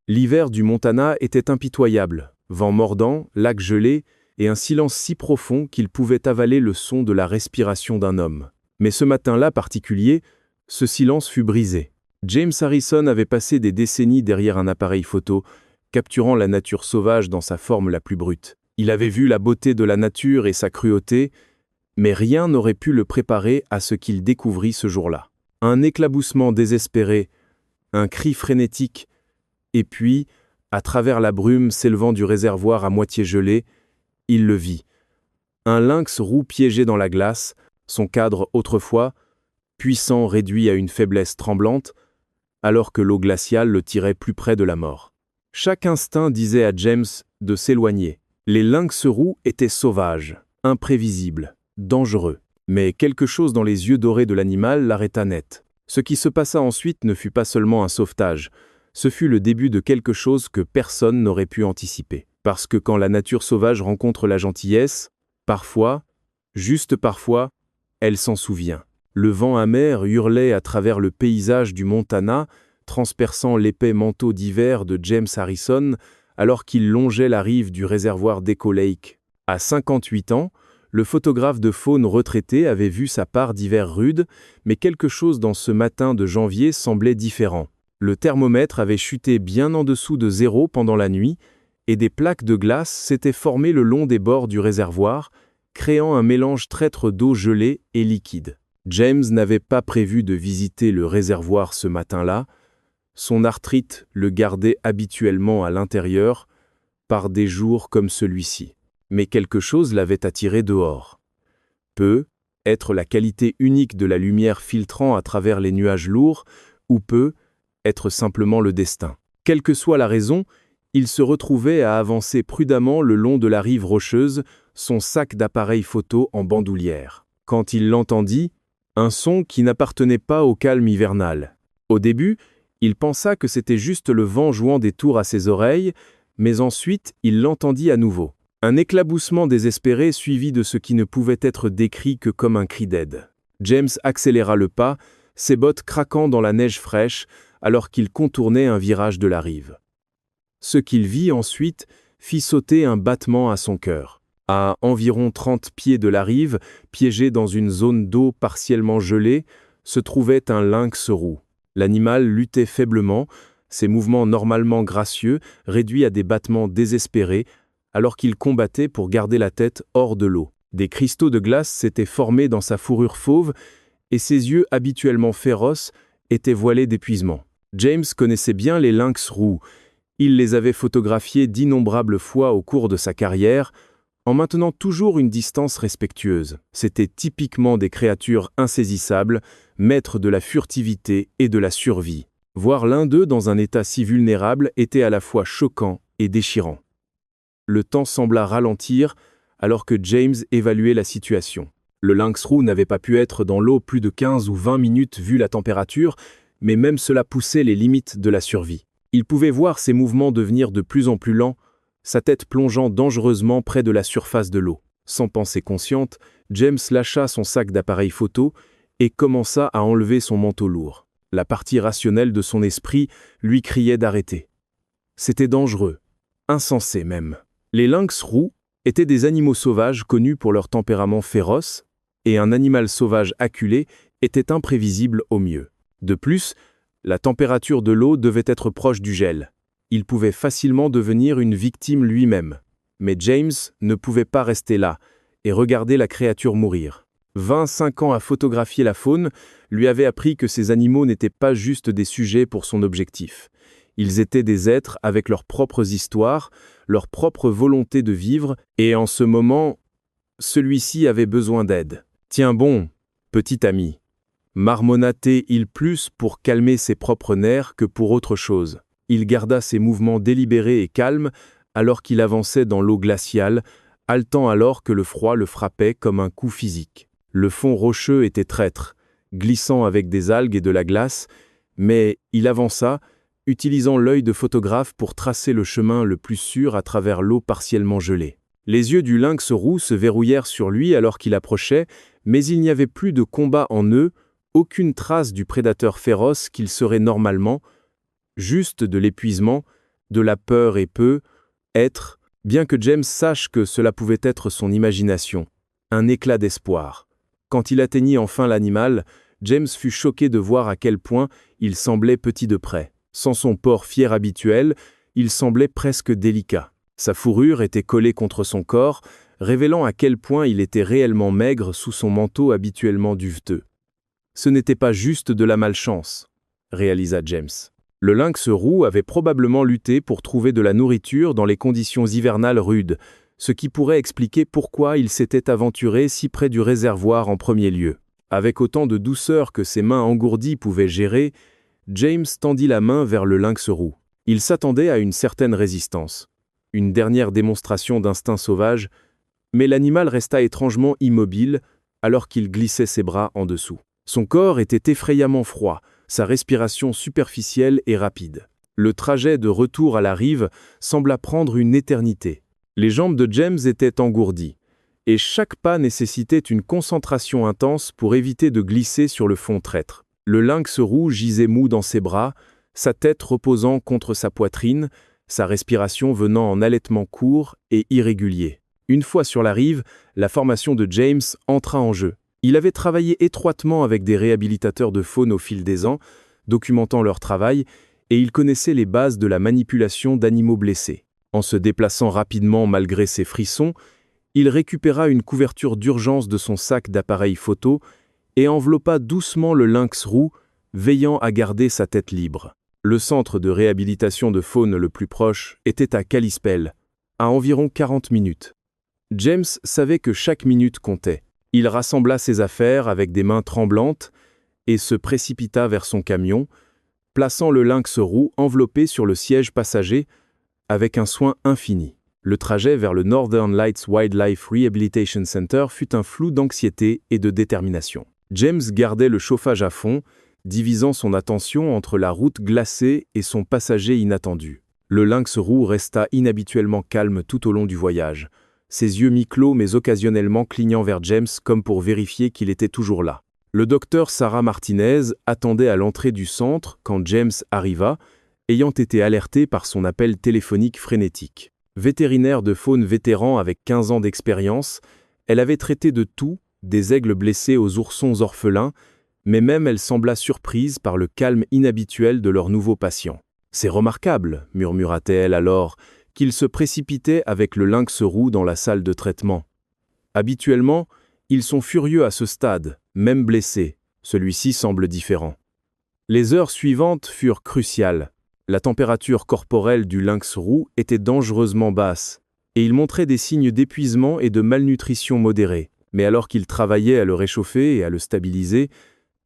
L'hiver du Montana était impitoyable, vent mordant, lac gelé, et un silence si profond qu'il pouvait avaler le son de la respiration d'un homme. Mais ce matin-là particulier, ce silence fut brisé. James Harrison avait passé des décennies derrière un appareil photo, capturant la nature sauvage dans sa forme la plus brute. Il avait vu la beauté de la nature et sa cruauté, mais rien n'aurait pu le préparer à ce qu'il découvrit ce jour-là. Un éclaboussement désespéré, un cri frénétique, et puis, à travers la brume s'élevant du réservoir à moitié gelé, il le vit. Un lynx roux piégé dans la glace, son cadre autrefois, puissant réduit à une faiblesse tremblante, alors que l'eau glaciale le tirait plus près de la mort. Chaque instinct disait à James de s'éloigner. Les lynx roux étaient sauvages, imprévisibles, dangereux. Mais quelque chose dans les yeux dorés de l'animal l'arrêta net. Ce qui se passa ensuite ne fut pas seulement un sauvetage, ce fut le début de quelque chose que personne n'aurait pu anticiper. Parce que quand la nature sauvage rencontre la gentillesse, parfois, juste parfois, elle s'en souvient. Le vent amer hurlait à travers le paysage du Montana, transperçant l'épais manteau d'hiver de James Harrison, alors qu'il longeait la rive du réservoir d'Echo Lake. À 58 ans, le photographe de faune retraité avait vu sa part d'hiver rude, mais quelque chose dans ce matin de janvier semblait différent. Le thermomètre avait chuté bien en dessous de zéro pendant la nuit, et des plaques de glace s'étaient formées le long des bords du réservoir, créant un mélange traître d'eau gelée et liquide. James n'avait pas prévu de visiter le réservoir ce matin-là. Son arthrite le gardait habituellement à l'intérieur, par des jours comme celui-ci. Mais quelque chose l'avait attiré dehors. Peut être la qualité unique de la lumière filtrant à travers les nuages lourds, ou peut être simplement le destin. Quelle que soit la raison, il se retrouvait à avancer prudemment le long de la rive rocheuse, son sac d'appareil photo en bandoulière. Quand il l'entendit, un son qui n'appartenait pas au calme hivernal. Au début, il pensa que c'était juste le vent jouant des tours à ses oreilles, mais ensuite il l'entendit à nouveau. Un éclaboussement désespéré suivi de ce qui ne pouvait être décrit que comme un cri d'aide. James accéléra le pas, ses bottes craquant dans la neige fraîche, alors qu'il contournait un virage de la rive. Ce qu'il vit ensuite fit sauter un battement à son cœur. À environ 30 pieds de la rive, piégé dans une zone d'eau partiellement gelée, se trouvait un lynx roux. L'animal luttait faiblement, ses mouvements normalement gracieux réduits à des battements désespérés, alors qu'il combattait pour garder la tête hors de l'eau. Des cristaux de glace s'étaient formés dans sa fourrure fauve, et ses yeux habituellement féroces étaient voilés d'épuisement. James connaissait bien les lynx roux. Il les avait photographiés d'innombrables fois au cours de sa carrière, en maintenant toujours une distance respectueuse. C'étaient typiquement des créatures insaisissables, maîtres de la furtivité et de la survie. Voir l'un d'eux dans un état si vulnérable était à la fois choquant et déchirant. Le temps sembla ralentir alors que James évaluait la situation. Le lynx roux n'avait pas pu être dans l'eau plus de 15 ou 20 minutes vu la température, mais même cela poussait les limites de la survie. Il pouvait voir ses mouvements devenir de plus en plus lents, sa tête plongeant dangereusement près de la surface de l'eau. Sans pensée consciente, James lâcha son sac d'appareil photo et commença à enlever son manteau lourd. La partie rationnelle de son esprit lui criait d'arrêter. C'était dangereux, insensé même. Les lynx roux étaient des animaux sauvages connus pour leur tempérament féroce, et un animal sauvage acculé était imprévisible au mieux. De plus, la température de l'eau devait être proche du gel. Il pouvait facilement devenir une victime lui-même. Mais James ne pouvait pas rester là et regarder la créature mourir. 25 ans à photographier la faune lui avaient appris que ces animaux n'étaient pas juste des sujets pour son objectif. Ils étaient des êtres avec leurs propres histoires, leur propre volonté de vivre, et en ce moment, celui-ci avait besoin d'aide. « Tiens bon, petit ami », marmonna-t-il plus pour calmer ses propres nerfs que pour autre chose. Il garda ses mouvements délibérés et calmes alors qu'il avançait dans l'eau glaciale, haletant alors que le froid le frappait comme un coup physique. Le fond rocheux était traître, glissant avec des algues et de la glace, mais il avança, utilisant l'œil de photographe pour tracer le chemin le plus sûr à travers l'eau partiellement gelée. Les yeux du lynx roux se verrouillèrent sur lui alors qu'il approchait, mais il n'y avait plus de combat en eux, aucune trace du prédateur féroce qu'il serait normalement, juste de l'épuisement, de la peur et être, bien que James sache que cela pouvait être son imagination, un éclat d'espoir. Quand il atteignit enfin l'animal, James fut choqué de voir à quel point il semblait petit de près. Sans son port fier habituel, il semblait presque délicat. Sa fourrure était collée contre son corps, révélant à quel point il était réellement maigre sous son manteau habituellement duveteux. Ce n'était pas juste de la malchance, réalisa James. Le lynx roux avait probablement lutté pour trouver de la nourriture dans les conditions hivernales rudes, ce qui pourrait expliquer pourquoi il s'était aventuré si près du réservoir en premier lieu. Avec autant de douceur que ses mains engourdies pouvaient gérer, James tendit la main vers le lynx roux. Il s'attendait à une certaine résistance, une dernière démonstration d'instinct sauvage, mais l'animal resta étrangement immobile alors qu'il glissait ses bras en dessous. Son corps était effrayamment froid, sa respiration superficielle et rapide. Le trajet de retour à la rive sembla prendre une éternité. Les jambes de James étaient engourdies, et chaque pas nécessitait une concentration intense pour éviter de glisser sur le fond traître. Le lynx roux gisait mou dans ses bras, sa tête reposant contre sa poitrine, sa respiration venant en halètement court et irrégulier. Une fois sur la rive, la formation de James entra en jeu. Il avait travaillé étroitement avec des réhabilitateurs de faune au fil des ans, documentant leur travail, et il connaissait les bases de la manipulation d'animaux blessés. En se déplaçant rapidement malgré ses frissons, il récupéra une couverture d'urgence de son sac d'appareil photo et enveloppa doucement le lynx roux, veillant à garder sa tête libre. Le centre de réhabilitation de faune le plus proche était à Kalispell, à environ 40 minutes. James savait que chaque minute comptait. Il rassembla ses affaires avec des mains tremblantes et se précipita vers son camion, plaçant le lynx roux enveloppé sur le siège passager avec un soin infini. Le trajet vers le Northern Lights Wildlife Rehabilitation Center fut un flou d'anxiété et de détermination. James gardait le chauffage à fond, divisant son attention entre la route glacée et son passager inattendu. Le lynx roux resta inhabituellement calme tout au long du voyage, ses yeux mi-clos mais occasionnellement clignant vers James comme pour vérifier qu'il était toujours là. Le docteur Sarah Martinez attendait à l'entrée du centre quand James arriva, ayant été alerté par son appel téléphonique frénétique. Vétérinaire de faune vétéran avec 15 ans d'expérience, elle avait traité de tout, des aigles blessés aux oursons orphelins, mais même elle sembla surprise par le calme inhabituel de leur nouveau patient. « C'est remarquable, murmura-t-elle alors, qu'il se précipitait avec le lynx roux dans la salle de traitement. Habituellement, ils sont furieux à ce stade, même blessés. Celui-ci semble différent. Les heures suivantes furent cruciales. La température corporelle du lynx roux était dangereusement basse, et il montrait des signes d'épuisement et de malnutrition modérée. Mais alors qu'il travaillait à le réchauffer et à le stabiliser,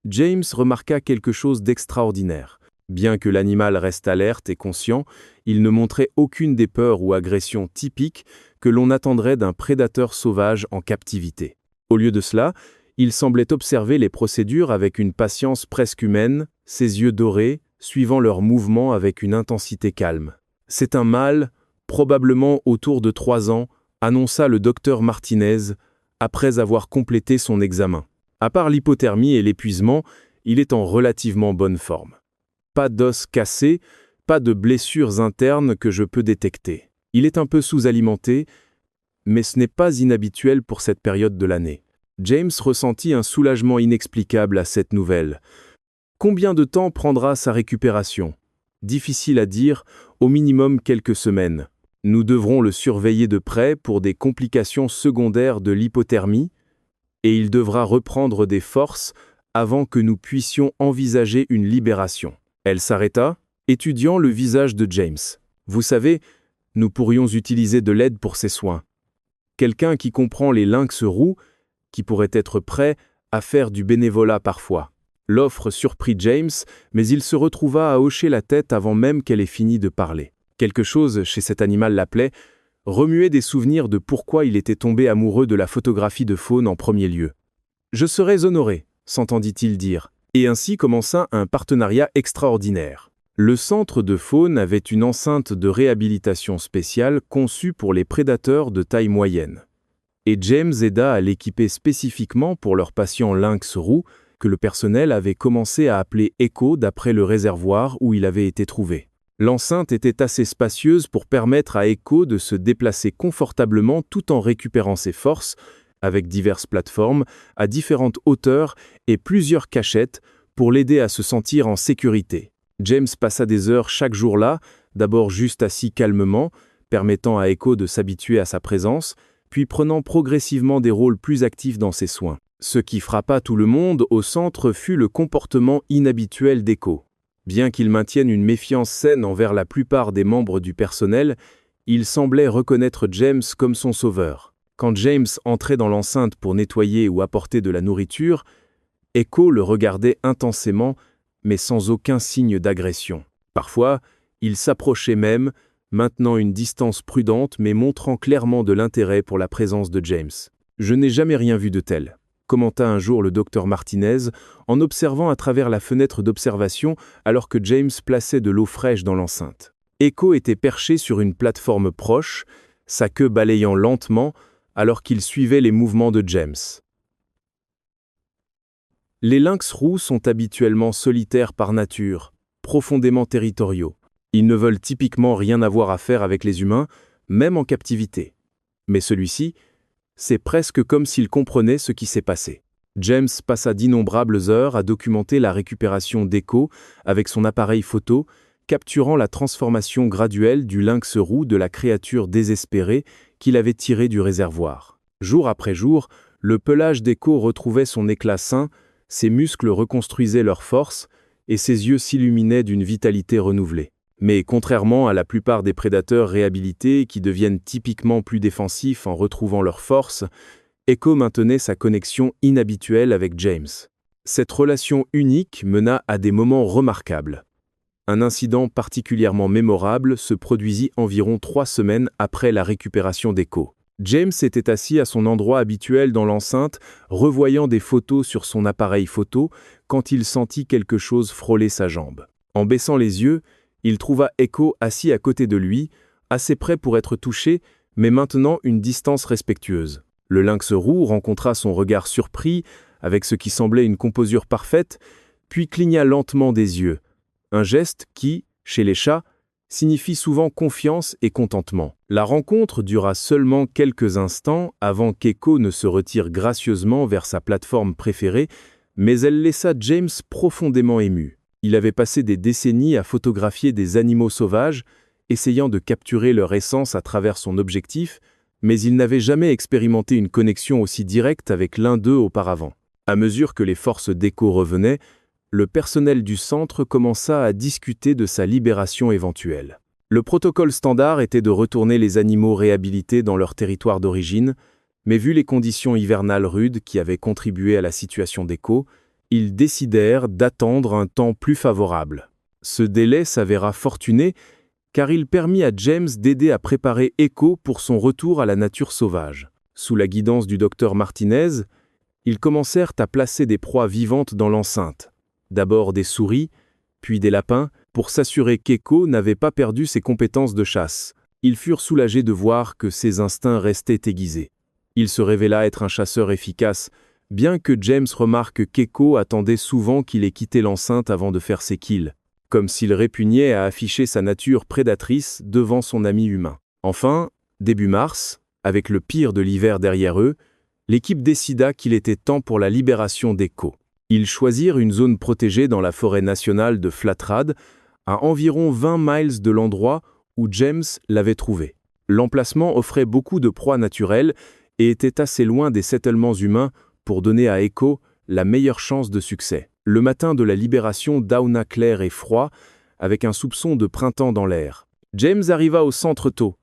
James remarqua quelque chose d'extraordinaire. Bien que l'animal reste alerte et conscient, il ne montrait aucune des peurs ou agressions typiques que l'on attendrait d'un prédateur sauvage en captivité. Au lieu de cela, il semblait observer les procédures avec une patience presque humaine, ses yeux dorés, suivant leurs mouvements avec une intensité calme. « C'est un mâle, probablement autour de 3 ans, annonça le docteur Martinez, après avoir complété son examen. À part l'hypothermie et l'épuisement, il est en relativement bonne forme. Pas d'os cassés, pas de blessures internes que je peux détecter. Il est un peu sous-alimenté, mais ce n'est pas inhabituel pour cette période de l'année. » James ressentit un soulagement inexplicable à cette nouvelle. Combien de temps prendra sa récupération ? Difficile à dire, au minimum quelques semaines. Nous devrons le surveiller de près pour des complications secondaires de l'hypothermie, et il devra reprendre des forces avant que nous puissions envisager une libération. Elle s'arrêta, étudiant le visage de James. « Vous savez, nous pourrions utiliser de l'aide pour ces soins. Quelqu'un qui comprend les lynx roux, qui pourrait être prêt à faire du bénévolat parfois. » L'offre surprit James, mais il se retrouva à hocher la tête avant même qu'elle ait fini de parler. Quelque chose chez cet animal l'appelait, remuait des souvenirs de pourquoi il était tombé amoureux de la photographie de faune en premier lieu. « Je serais honoré », s'entendit-il dire, et ainsi commença un partenariat extraordinaire. Le centre de faune avait une enceinte de réhabilitation spéciale conçue pour les prédateurs de taille moyenne. Et James aida à l'équiper spécifiquement pour leur patient lynx roux, que le personnel avait commencé à appeler Echo d'après le réservoir où il avait été trouvé. L'enceinte était assez spacieuse pour permettre à Echo de se déplacer confortablement tout en récupérant ses forces, avec diverses plateformes, à différentes hauteurs et plusieurs cachettes pour l'aider à se sentir en sécurité. James passa des heures chaque jour là, d'abord juste assis calmement, permettant à Echo de s'habituer à sa présence, puis prenant progressivement des rôles plus actifs dans ses soins. Ce qui frappa tout le monde au centre fut le comportement inhabituel d'Echo. Bien qu'il maintienne une méfiance saine envers la plupart des membres du personnel, il semblait reconnaître James comme son sauveur. Quand James entrait dans l'enceinte pour nettoyer ou apporter de la nourriture, Echo le regardait intensément, mais sans aucun signe d'agression. Parfois, il s'approchait même, maintenant une distance prudente mais montrant clairement de l'intérêt pour la présence de James. « Je n'ai jamais rien vu de tel », commenta un jour le docteur Martinez en observant à travers la fenêtre d'observation alors que James plaçait de l'eau fraîche dans l'enceinte. Echo était perché sur une plateforme proche, sa queue balayant lentement alors qu'il suivait les mouvements de James. Les lynx roux sont habituellement solitaires par nature, profondément territoriaux. Ils ne veulent typiquement rien avoir à faire avec les humains, même en captivité. Mais celui-ci, c'est presque comme s'il comprenait ce qui s'est passé. James passa d'innombrables heures à documenter la récupération d'Echo avec son appareil photo, capturant la transformation graduelle du lynx roux de la créature désespérée qu'il avait tirée du réservoir. Jour après jour, le pelage d'Echo retrouvait son éclat sain, ses muscles reconstruisaient leur force et ses yeux s'illuminaient d'une vitalité renouvelée. Mais contrairement à la plupart des prédateurs réhabilités qui deviennent typiquement plus défensifs en retrouvant leur force, Echo maintenait sa connexion inhabituelle avec James. Cette relation unique mena à des moments remarquables. Un incident particulièrement mémorable se produisit environ 3 semaines après la récupération d'Echo. James était assis à son endroit habituel dans l'enceinte, revoyant des photos sur son appareil photo, quand il sentit quelque chose frôler sa jambe. En baissant les yeux, il trouva Echo assis à côté de lui, assez près pour être touché, mais maintenant une distance respectueuse. Le lynx roux rencontra son regard surpris, avec ce qui semblait une composure parfaite, puis cligna lentement des yeux. Un geste qui, chez les chats, signifie souvent confiance et contentement. La rencontre dura seulement quelques instants avant qu'Echo ne se retire gracieusement vers sa plateforme préférée, mais elle laissa James profondément ému. Il avait passé des décennies à photographier des animaux sauvages, essayant de capturer leur essence à travers son objectif, mais il n'avait jamais expérimenté une connexion aussi directe avec l'un d'eux auparavant. À mesure que les forces d'Echo revenaient, le personnel du centre commença à discuter de sa libération éventuelle. Le protocole standard était de retourner les animaux réhabilités dans leur territoire d'origine, mais vu les conditions hivernales rudes qui avaient contribué à la situation d'Echo, ils décidèrent d'attendre un temps plus favorable. Ce délai s'avéra fortuné car il permit à James d'aider à préparer Echo pour son retour à la nature sauvage. Sous la guidance du docteur Martinez, ils commencèrent à placer des proies vivantes dans l'enceinte. D'abord des souris, puis des lapins, pour s'assurer qu'Echo n'avait pas perdu ses compétences de chasse. Ils furent soulagés de voir que ses instincts restaient aiguisés. Il se révéla être un chasseur efficace, bien que James remarque qu'Echo attendait souvent qu'il ait quitté l'enceinte avant de faire ses kills, comme s'il répugnait à afficher sa nature prédatrice devant son ami humain. Enfin, début mars, avec le pire de l'hiver derrière eux, l'équipe décida qu'il était temps pour la libération d'Echo. Ils choisirent une zone protégée dans la forêt nationale de Flatrad, à environ 20 miles de l'endroit où James l'avait trouvé. L'emplacement offrait beaucoup de proies naturelles et était assez loin des settlements humains pour donner à Echo la meilleure chance de succès. Le matin de la libération dauna clair et froid, avec un soupçon de printemps dans l'air. James arriva au centre tôt,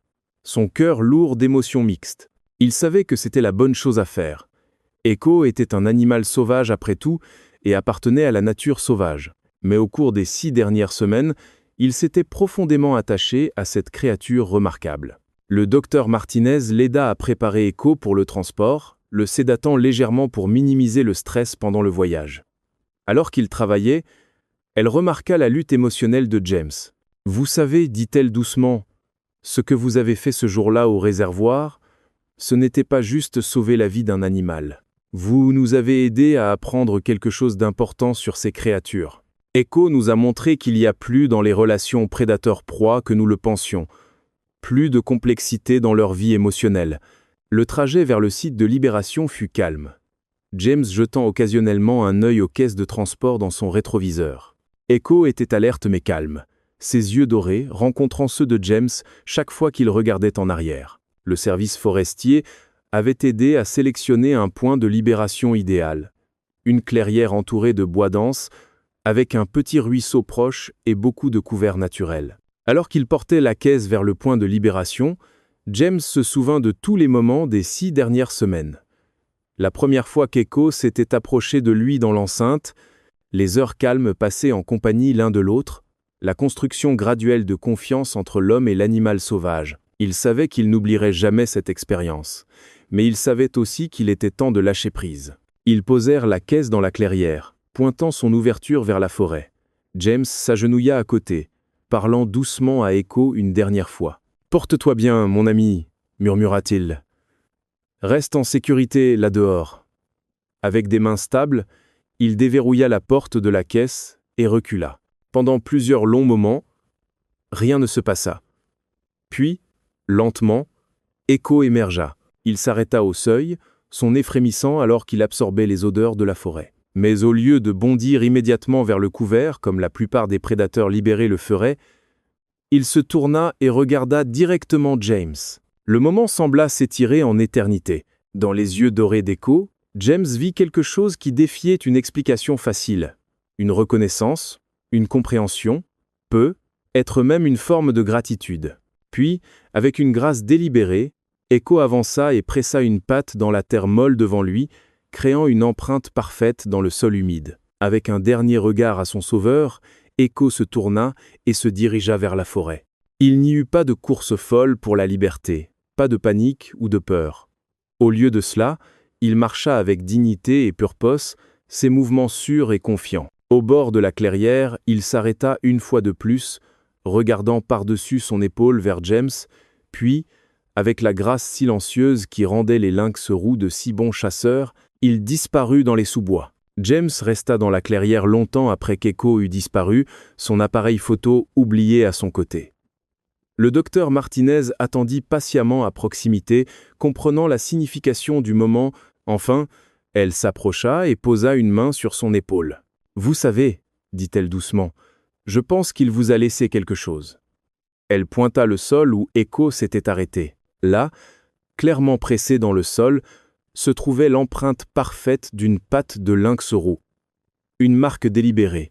son cœur lourd d'émotions mixtes. Il savait que c'était la bonne chose à faire. Echo était un animal sauvage après tout et appartenait à la nature sauvage. Mais au cours des 6 dernières semaines, il s'était profondément attaché à cette créature remarquable. Le docteur Martinez l'aida à préparer Echo pour le transport, le sédatant légèrement pour minimiser le stress pendant le voyage. Alors qu'il travaillait, elle remarqua la lutte émotionnelle de James. « Vous savez, dit-elle doucement, ce que vous avez fait ce jour-là au réservoir, ce n'était pas juste sauver la vie d'un animal. Vous nous avez aidés à apprendre quelque chose d'important sur ces créatures. Echo nous a montré qu'il y a plus dans les relations prédateur-proie que nous le pensions, plus de complexité dans leur vie émotionnelle. Le trajet vers le site de libération fut calme, James jetant occasionnellement un œil aux caisses de transport dans son rétroviseur. Echo était alerte mais calme, ses yeux dorés rencontrant ceux de James chaque fois qu'il regardait en arrière. Le service forestier avait aidé à sélectionner un point de libération idéal, une clairière entourée de bois dense, avec un petit ruisseau proche et beaucoup de couverts naturels. Alors qu'il portait la caisse vers le point de libération, James se souvint de tous les moments des 6 dernières semaines. La première fois qu'Echo s'était approché de lui dans l'enceinte, les heures calmes passées en compagnie l'un de l'autre, la construction graduelle de confiance entre l'homme et l'animal sauvage. Il savait qu'il n'oublierait jamais cette expérience, mais il savait aussi qu'il était temps de lâcher prise. Ils posèrent la caisse dans la clairière, pointant son ouverture vers la forêt. James s'agenouilla à côté, parlant doucement à Echo une dernière fois. « Porte-toi bien, mon ami, » murmura-t-il. « Reste en sécurité là-dehors. » Avec des mains stables, il déverrouilla la porte de la caisse et recula. Pendant plusieurs longs moments, rien ne se passa. Puis, lentement, Echo émergea. Il s'arrêta au seuil, son nez frémissant alors qu'il absorbait les odeurs de la forêt. Mais au lieu de bondir immédiatement vers le couvert, comme la plupart des prédateurs libérés le feraient, il se tourna et regarda directement James. Le moment sembla s'étirer en éternité. Dans les yeux dorés d'Echo, James vit quelque chose qui défiait une explication facile. Une reconnaissance, une compréhension, peut-être même une forme de gratitude. Puis, avec une grâce délibérée, Echo avança et pressa une patte dans la terre molle devant lui, créant une empreinte parfaite dans le sol humide. Avec un dernier regard à son sauveur, Echo se tourna et se dirigea vers la forêt. Il n'y eut pas de course folle pour la liberté, pas de panique ou de peur. Au lieu de cela, il marcha avec dignité et purpose, ses mouvements sûrs et confiants. Au bord de la clairière, il s'arrêta une fois de plus, regardant par-dessus son épaule vers James, puis, avec la grâce silencieuse qui rendait les lynx roux de si bons chasseurs, il disparut dans les sous-bois. James resta dans la clairière longtemps après qu'Echo eut disparu, son appareil photo oublié à son côté. Le docteur Martinez attendit patiemment à proximité, comprenant la signification du moment. Enfin, elle s'approcha et posa une main sur son épaule. « Vous savez, » dit-elle doucement, « je pense qu'il vous a laissé quelque chose. » Elle pointa le sol où Echo s'était arrêté. Là, clairement pressée dans le sol, se trouvait l'empreinte parfaite d'une patte de lynx roux. Une marque délibérée,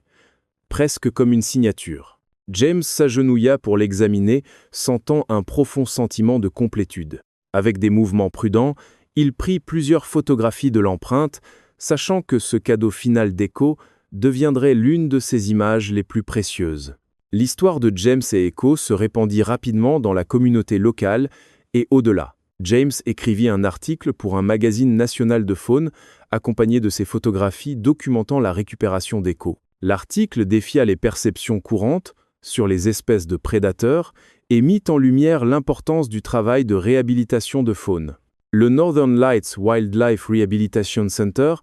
presque comme une signature. James s'agenouilla pour l'examiner, sentant un profond sentiment de complétude. Avec des mouvements prudents, il prit plusieurs photographies de l'empreinte, sachant que ce cadeau final d'Echo deviendrait l'une de ses images les plus précieuses. L'histoire de James et Echo se répandit rapidement dans la communauté locale et au-delà. James écrivit un article pour un magazine national de faune, accompagné de ses photographies documentant la récupération d'Echo. L'article défia les perceptions courantes sur les espèces de prédateurs et mit en lumière l'importance du travail de réhabilitation de faune. Le Northern Lights Wildlife Rehabilitation Center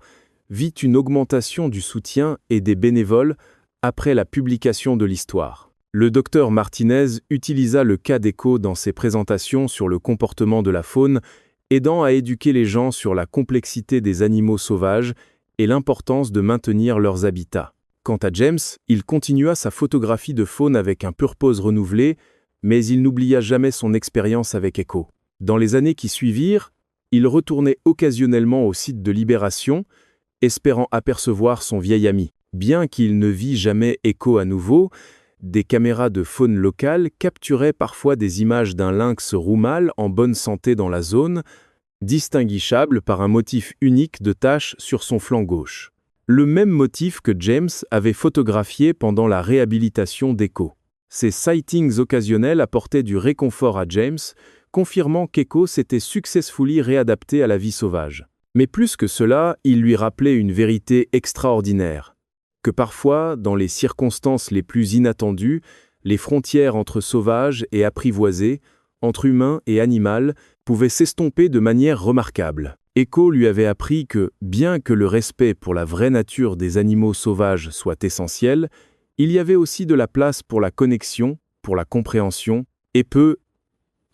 vit une augmentation du soutien et des bénévoles après la publication de l'histoire. Le docteur Martinez utilisa le cas d'Echo dans ses présentations sur le comportement de la faune, aidant à éduquer les gens sur la complexité des animaux sauvages et l'importance de maintenir leurs habitats. Quant à James, il continua sa photographie de faune avec un purpose renouvelé, mais il n'oublia jamais son expérience avec Echo. Dans les années qui suivirent, il retournait occasionnellement au site de libération, espérant apercevoir son vieil ami. Bien qu'il ne vît jamais Echo à nouveau, des caméras de faune locale capturaient parfois des images d'un lynx roux mâle en bonne santé dans la zone, distinguishable par un motif unique de taches sur son flanc gauche. Le même motif que James avait photographié pendant la réhabilitation d'Echo. Ces sightings occasionnels apportaient du réconfort à James, confirmant qu'Echo s'était successfully réadapté à la vie sauvage. Mais plus que cela, il lui rappelait une vérité extraordinaire. Que parfois, dans les circonstances les plus inattendues, les frontières entre sauvages et apprivoisés, entre humain et animal, pouvaient s'estomper de manière remarquable. Echo lui avait appris que, bien que le respect pour la vraie nature des animaux sauvages soit essentiel, il y avait aussi de la place pour la connexion, pour la compréhension, et peut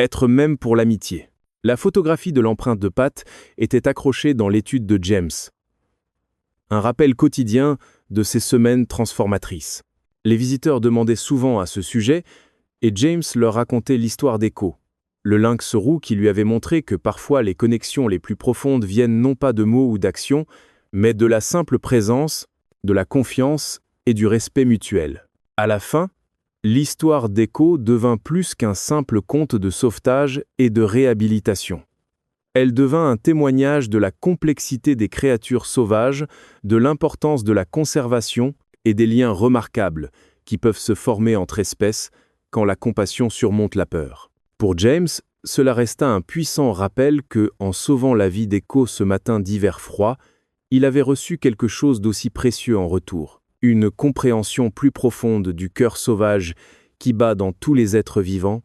être même pour l'amitié. La photographie de l'empreinte de pattes était accrochée dans l'étude de James. Un rappel quotidien de ces semaines transformatrices. Les visiteurs demandaient souvent à ce sujet, et James leur racontait l'histoire d'Echo, le lynx roux qui lui avait montré que parfois les connexions les plus profondes viennent non pas de mots ou d'actions, mais de la simple présence, de la confiance et du respect mutuel. À la fin, l'histoire d'Echo devint plus qu'un simple conte de sauvetage et de réhabilitation. Elle devint un témoignage de la complexité des créatures sauvages, de l'importance de la conservation et des liens remarquables qui peuvent se former entre espèces quand la compassion surmonte la peur. Pour James, cela resta un puissant rappel que, en sauvant la vie d'Echo ce matin d'hiver froid, il avait reçu quelque chose d'aussi précieux en retour, une compréhension plus profonde du cœur sauvage qui bat dans tous les êtres vivants,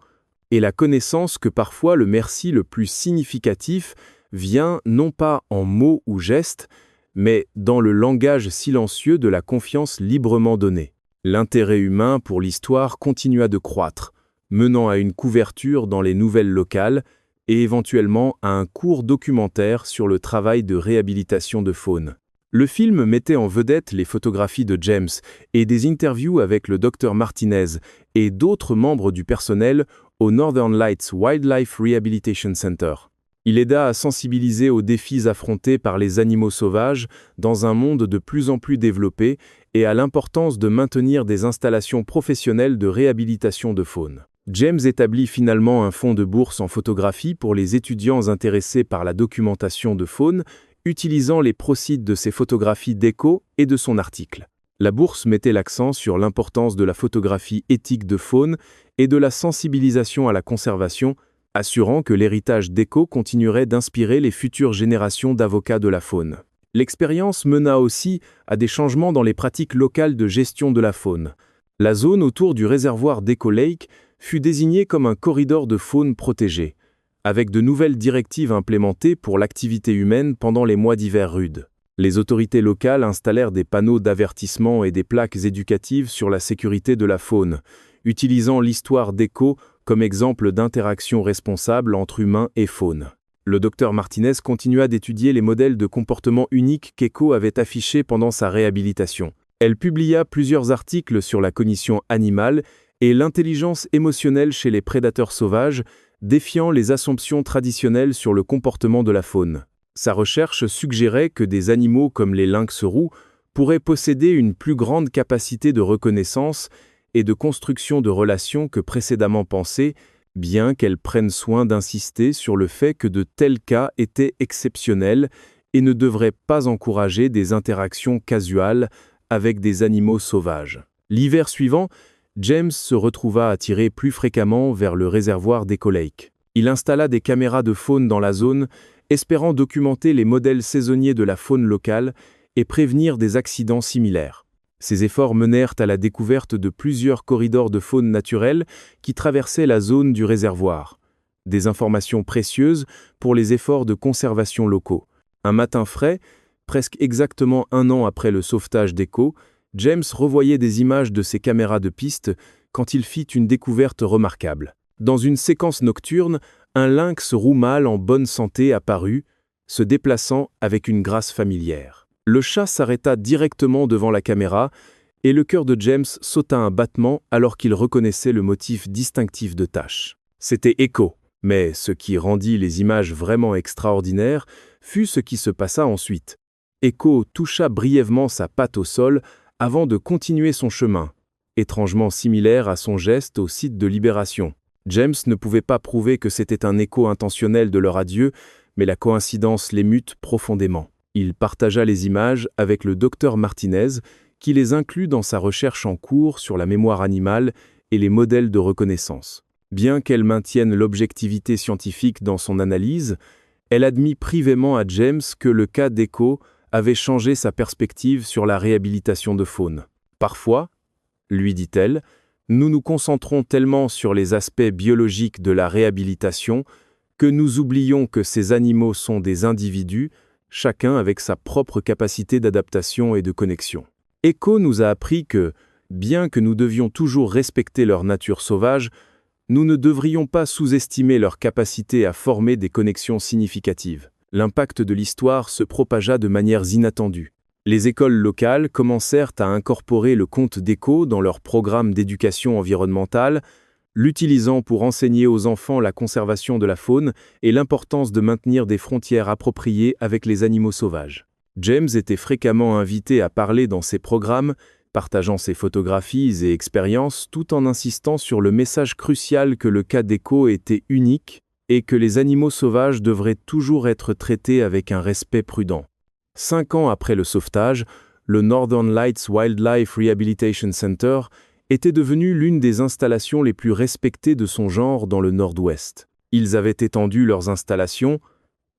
et la connaissance que parfois le merci le plus significatif vient non pas en mots ou gestes, mais dans le langage silencieux de la confiance librement donnée. L'intérêt humain pour l'histoire continua de croître, menant à une couverture dans les nouvelles locales et éventuellement à un court documentaire sur le travail de réhabilitation de faune. Le film mettait en vedette les photographies de James et des interviews avec le Dr Martinez et d'autres membres du personnel au Northern Lights Wildlife Rehabilitation Center. Il aida à sensibiliser aux défis affrontés par les animaux sauvages dans un monde de plus en plus développé et à l'importance de maintenir des installations professionnelles de réhabilitation de faune. James établit finalement un fonds de bourse en photographie pour les étudiants intéressés par la documentation de faune, utilisant les proceeds de ses photographies d'Echo et de son article. La bourse mettait l'accent sur l'importance de la photographie éthique de faune et de la sensibilisation à la conservation, assurant que l'héritage d'Echo continuerait d'inspirer les futures générations d'avocats de la faune. L'expérience mena aussi à des changements dans les pratiques locales de gestion de la faune. La zone autour du réservoir d'Echo Lake fut désignée comme un corridor de faune protégé, avec de nouvelles directives implémentées pour l'activité humaine pendant les mois d'hiver rudes. Les autorités locales installèrent des panneaux d'avertissement et des plaques éducatives sur la sécurité de la faune, utilisant l'histoire d'Echo comme exemple d'interaction responsable entre humains et faune. Le docteur Martinez continua d'étudier les modèles de comportement uniques qu'Echo avait affichés pendant sa réhabilitation. Elle publia plusieurs articles sur la cognition animale et l'intelligence émotionnelle chez les prédateurs sauvages, défiant les assumptions traditionnelles sur le comportement de la faune. Sa recherche suggérait que des animaux comme les lynx roux pourraient posséder une plus grande capacité de reconnaissance et de construction de relations que précédemment pensées, bien qu'elles prennent soin d'insister sur le fait que de tels cas étaient exceptionnels et ne devraient pas encourager des interactions casuales avec des animaux sauvages. L'hiver suivant, James se retrouva attiré plus fréquemment vers le réservoir d'Echo Lake. Il installa des caméras de faune dans la zone, espérant documenter les modèles saisonniers de la faune locale et prévenir des accidents similaires. Ces efforts menèrent à la découverte de plusieurs corridors de faune naturelle qui traversaient la zone du réservoir. Des informations précieuses pour les efforts de conservation locaux. Un matin frais, presque exactement 1 an après le sauvetage d'Echo, James revoyait des images de ses caméras de piste quand il fit une découverte remarquable. Dans une séquence nocturne, un lynx roux mâle en bonne santé apparut, se déplaçant avec une grâce familière. Le chat s'arrêta directement devant la caméra et le cœur de James sauta un battement alors qu'il reconnaissait le motif distinctif de tache. C'était Echo, mais ce qui rendit les images vraiment extraordinaires fut ce qui se passa ensuite. Echo toucha brièvement sa patte au sol avant de continuer son chemin, étrangement similaire à son geste au site de libération. James ne pouvait pas prouver que c'était un écho intentionnel de leur adieu, mais la coïncidence l'émute profondément. Il partagea les images avec le docteur Martinez, qui les inclut dans sa recherche en cours sur la mémoire animale et les modèles de reconnaissance. Bien qu'elle maintienne l'objectivité scientifique dans son analyse, elle admit privément à James que le cas d'Echo avait changé sa perspective sur la réhabilitation de faune. Parfois, lui dit-elle, nous nous concentrons tellement sur les aspects biologiques de la réhabilitation que nous oublions que ces animaux sont des individus, chacun avec sa propre capacité d'adaptation et de connexion. Eco nous a appris que, bien que nous devions toujours respecter leur nature sauvage, nous ne devrions pas sous-estimer leur capacité à former des connexions significatives. L'impact de l'histoire se propagea de manières inattendues. Les écoles locales commencèrent à incorporer le conte d'Eco dans leurs programmes d'éducation environnementale, l'utilisant pour enseigner aux enfants la conservation de la faune et l'importance de maintenir des frontières appropriées avec les animaux sauvages. James était fréquemment invité à parler dans ces programmes, partageant ses photographies et expériences tout en insistant sur le message crucial que le cas d'Eco était unique et que les animaux sauvages devraient toujours être traités avec un respect prudent. 5 ans après le sauvetage, le Northern Lights Wildlife Rehabilitation Center était devenu l'une des installations les plus respectées de son genre dans le Nord-Ouest. Ils avaient étendu leurs installations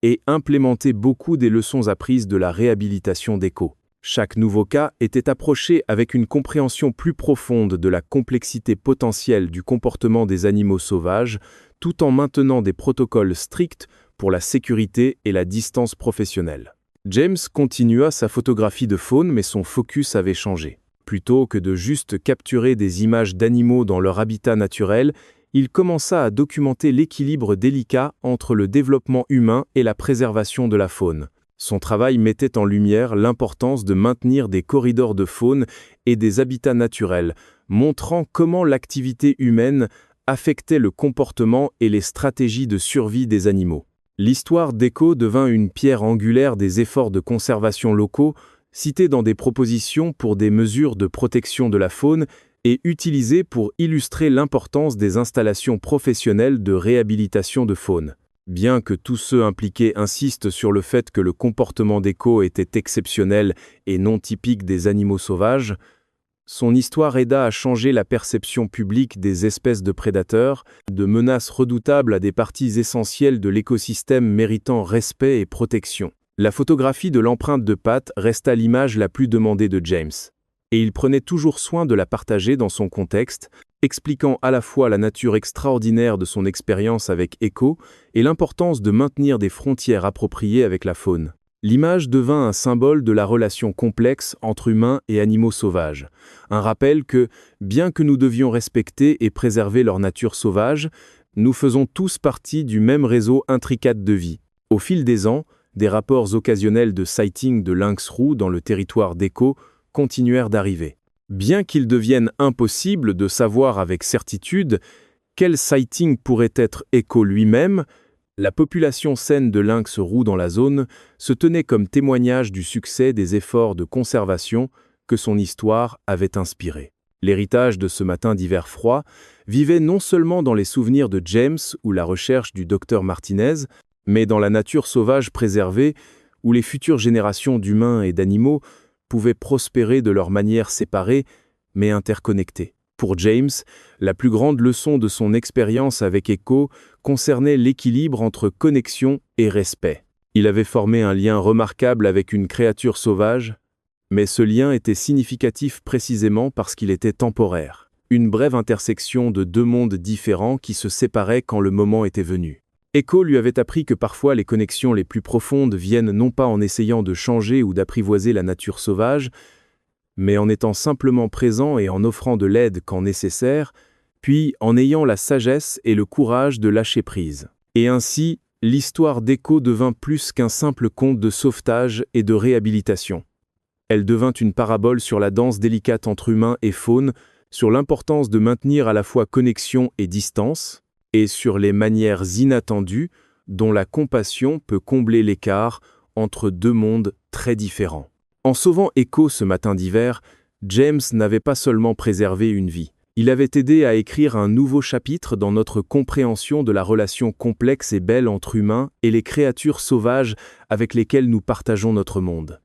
et implémenté beaucoup des leçons apprises de la réhabilitation d'Eco. Chaque nouveau cas était approché avec une compréhension plus profonde de la complexité potentielle du comportement des animaux sauvages, tout en maintenant des protocoles stricts pour la sécurité et la distance professionnelle. James continua sa photographie de faune, mais son focus avait changé. Plutôt que de juste capturer des images d'animaux dans leur habitat naturel, il commença à documenter l'équilibre délicat entre le développement humain et la préservation de la faune. Son travail mettait en lumière l'importance de maintenir des corridors de faune et des habitats naturels, montrant comment l'activité humaine affectait le comportement et les stratégies de survie des animaux. L'histoire d'Eco devint une pierre angulaire des efforts de conservation locaux, cités dans des propositions pour des mesures de protection de la faune et utilisées pour illustrer l'importance des installations professionnelles de réhabilitation de faune. Bien que tous ceux impliqués insistent sur le fait que le comportement d'Eco était exceptionnel et non typique des animaux sauvages, son histoire aida à changer la perception publique des espèces de prédateurs, de menaces redoutables à des parties essentielles de l'écosystème méritant respect et protection. La photographie de l'empreinte de pattes resta l'image la plus demandée de James, et il prenait toujours soin de la partager dans son contexte, expliquant à la fois la nature extraordinaire de son expérience avec Eco et l'importance de maintenir des frontières appropriées avec la faune. L'image devint un symbole de la relation complexe entre humains et animaux sauvages, un rappel que, bien que nous devions respecter et préserver leur nature sauvage, nous faisons tous partie du même réseau intricate de vie. Au fil des ans, des rapports occasionnels de sightings de lynx roux dans le territoire d'Eco continuèrent d'arriver. Bien qu'il devienne impossible de savoir avec certitude quel sighting pourrait être Eco lui-même, la population saine de lynx roux dans la zone se tenait comme témoignage du succès des efforts de conservation que son histoire avait inspiré. L'héritage de ce matin d'hiver froid vivait non seulement dans les souvenirs de James ou la recherche du docteur Martinez, mais dans la nature sauvage préservée où les futures générations d'humains et d'animaux pouvaient prospérer de leur manière séparée mais interconnectée. Pour James, la plus grande leçon de son expérience avec Eco concernait l'équilibre entre connexion et respect. Il avait formé un lien remarquable avec une créature sauvage, mais ce lien était significatif précisément parce qu'il était temporaire, une brève intersection de deux mondes différents qui se séparaient quand le moment était venu. Eco lui avait appris que parfois les connexions les plus profondes viennent non pas en essayant de changer ou d'apprivoiser la nature sauvage, mais en étant simplement présent et en offrant de l'aide quand nécessaire, puis en ayant la sagesse et le courage de lâcher prise. Et ainsi, l'histoire d'Eco devint plus qu'un simple conte de sauvetage et de réhabilitation. Elle devint une parabole sur la danse délicate entre humains et faune, sur l'importance de maintenir à la fois connexion et distance, et sur les manières inattendues dont la compassion peut combler l'écart entre deux mondes très différents. En sauvant Eco ce matin d'hiver, James n'avait pas seulement préservé une vie. Il avait aidé à écrire un nouveau chapitre dans notre compréhension de la relation complexe et belle entre humains et les créatures sauvages avec lesquelles nous partageons notre monde.